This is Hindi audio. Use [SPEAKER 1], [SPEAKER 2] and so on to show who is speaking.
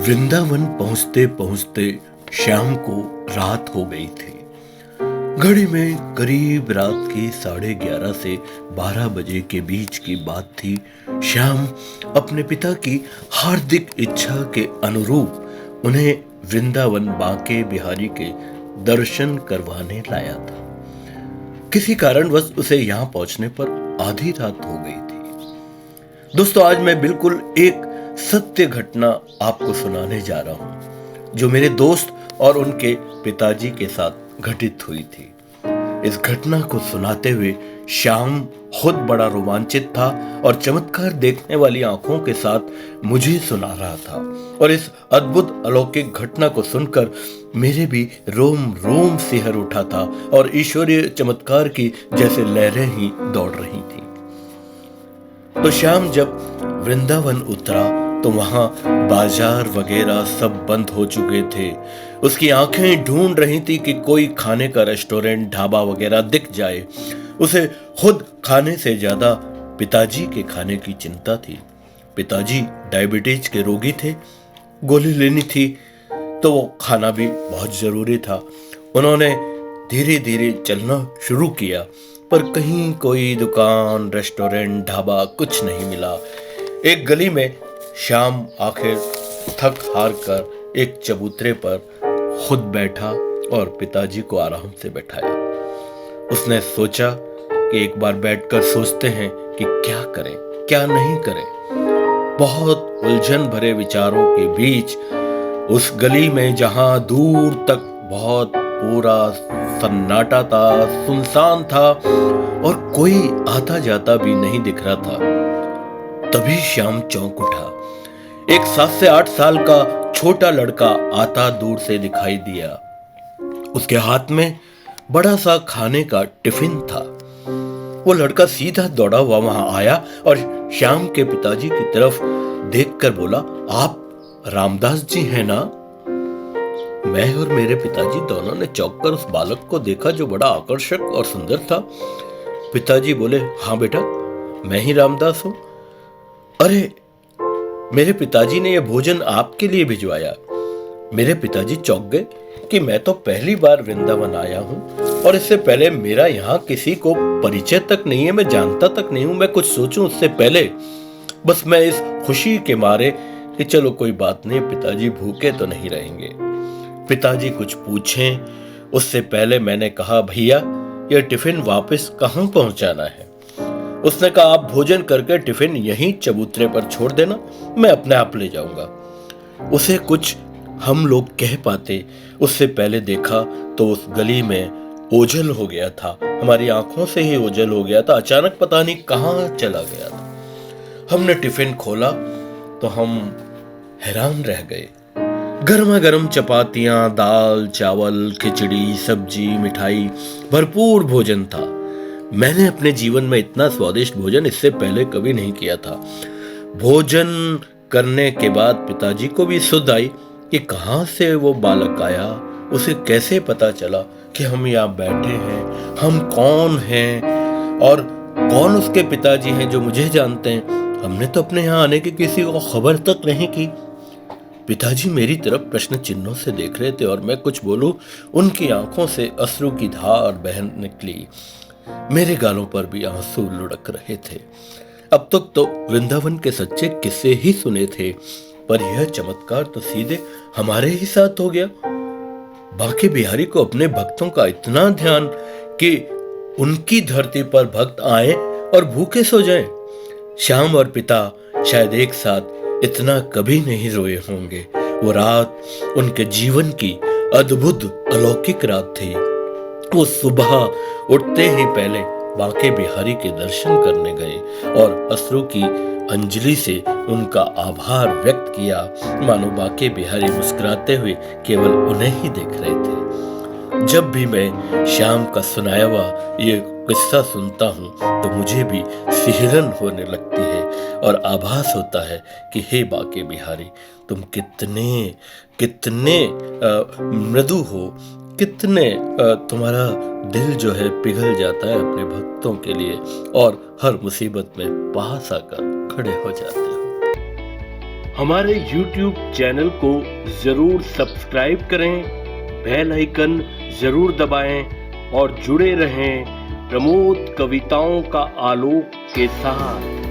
[SPEAKER 1] वृंदावन पहुंचते पहुंचते शाम को रात हो गई थी। घड़ी में करीब रात की 11:30 से 12 बजे के बीच की बात थी। श्याम अपने पिता की हार्दिक इच्छा के अनुरूप उन्हें वृंदावन बांके बिहारी के दर्शन करवाने लाया था। किसी कारणवश उसे यहां पहुंचने पर आधी रात हो गई थी। दोस्तों, आज मैं बिल्कुल एक सत्य घटना आपको सुनाने जा रहा हूं जो मेरे दोस्त और उनके पिताजी के साथ घटित हुई थी। इस घटना को सुनाते हुए श्याम खुद बड़ा रोमांचित था और चमत्कार देखने वाली आंखों के साथ मुझे सुना रहा था। और इस अद्भुत अलौकिक घटना को सुनकर मेरे भी रोम रोम सिहर उठा था और ईश्वरीय चमत्कार की जैसे लहरें ही दौड़ रही थी। तो श्याम जब वृंदावन उतरा तो वहां बाजार वगैरह सब बंद हो चुके थे। उसकी आंखें ढूंढ रही थी कि कोई खाने का रेस्टोरेंट, ढाबा वगैरह दिख जाए। उसे खुद खाने से ज्यादा पिताजी के खाने की चिंता थी। पिताजी डायबिटीज के रोगी थे, गोली लेनी थी, तो वो खाना भी बहुत जरूरी था। उन्होंने धीरे धीरे चलना शुरू किया, पर कहीं कोई दुकान, रेस्टोरेंट, ढाबा कुछ नहीं मिला। एक गली में श्याम आखिर थक हार कर एक चबूतरे पर खुद बैठा और पिताजी को आराम से बैठाया। उसने सोचा कि एक बार बैठकर सोचते हैं कि क्या करें, क्या नहीं करें। बहुत उलझन भरे विचारों के बीच उस गली में जहां दूर तक बहुत पूरा सन्नाटा था, सुनसान था और कोई आता जाता भी नहीं दिख रहा था, तभी श्याम चौंक उठा। एक 7 से 8 साल का छोटा लड़का आता दूर से दिखाई दिया। उसके हाथ में बड़ा सा खाने का टिफिन था। वो लड़का सीधा दौड़ा हुआ वहां आया और श्याम के पिताजी की तरफ देखकर बोला, आप रामदास जी हैं ना? मैं और मेरे पिताजी दोनों ने चौंक कर उस बालक को देखा जो बड़ा आकर्षक और सुंदर था। पिताजी बोले, हाँ बेटा, मैं ही रामदास हूं। अरे, मेरे पिताजी ने यह भोजन आपके लिए भिजवाया। मेरे पिताजी चौंक गए कि मैं तो पहली बार वृंदावन आया हूं और इससे पहले मेरा यहां किसी को परिचय तक नहीं है, मैं जानता तक नहीं हूं। मैं कुछ सोचूं उससे पहले बस मैं इस खुशी के मारे कि चलो कोई बात नहीं, पिताजी भूखे तो नहीं रहेंगे। पिताजी कुछ पूछें उससे पहले मैंने कहा, भैया यह टिफिन वापस कहां पहुंचाना है? उसने कहा, आप भोजन करके टिफिन यहीं चबूतरे पर छोड़ देना, मैं अपने आप ले जाऊंगा। उसे कुछ हम लोग कह पाते उससे पहले देखा तो उस गली में ओझल हो गया था। हमारी आंखों से ही ओझल हो गया था। अचानक पता नहीं कहां चला गया था। हमने टिफिन खोला तो हम हैरान रह गए। गर्मा गर्म चपातियां, दाल, चावल, खिचड़ी, सब्जी, मिठाई, भरपूर भोजन था। मैंने अपने जीवन में इतना स्वादिष्ट भोजन इससे पहले कभी नहीं किया था। भोजन करने के बाद पिताजी को भी सुध आई कि कहां से वो बालक आया। उसे कैसे पता चला कि हम यहाँ बैठे हैं, हम कौन हैं और कौन उसके पिताजी हैं जो मुझे जानते हैं। हमने तो अपने यहाँ आने की किसी को खबर तक नहीं की। पिताजी मेरी तरफ प्रश्न चिन्हों से देख रहे थे और मैं कुछ बोलूं, उनकी आंखों से अश्रु की धार बह निकली। मेरे गालों पर भी आंसू लुढ़क रहे थे। अब तक तो वृंदावन के सच्चे किस्से ही सुने थे, पर यह चमत्कार तो सीधे हमारे ही साथ हो गया। बांके बिहारी को अपने भक्तों का इतना ध्यान कि उनकी धरती पर भक्त आए और भूखे सो जाएं। श्याम और पिता शायद एक साथ इतना कभी नहीं रोए होंगे। वो रात उनके जीवन की अद्भुत अलौकिक रात थी। वो सुबह उठते ही पहले बांके बिहारी के दर्शन करने गए और अश्रु की अंजलि से उनका आभार व्यक्त किया, मानो बांके बिहारी मुस्कुराते हुए केवल उन्हें ही देख रहे थे। जब भी मैं श्याम का सुनाया हुआ ये किस्सा सुनता हूँ तो मुझे भी सिहरन होने लगती है और आभास होता है कि हे बांके बिहारी, तुम कितने कितने मृदु हो, कितने तुम्हारा दिल जो है पिघल जाता है अपने भक्तों के लिए और हर मुसीबत में पास आकर खड़े हो जाते हो। हमारे YouTube चैनल को जरूर सब्सक्राइब करें, बेल आइकन जरूर दबाएं और जुड़े रहें प्रमोद कविताओं का आलोक के साथ।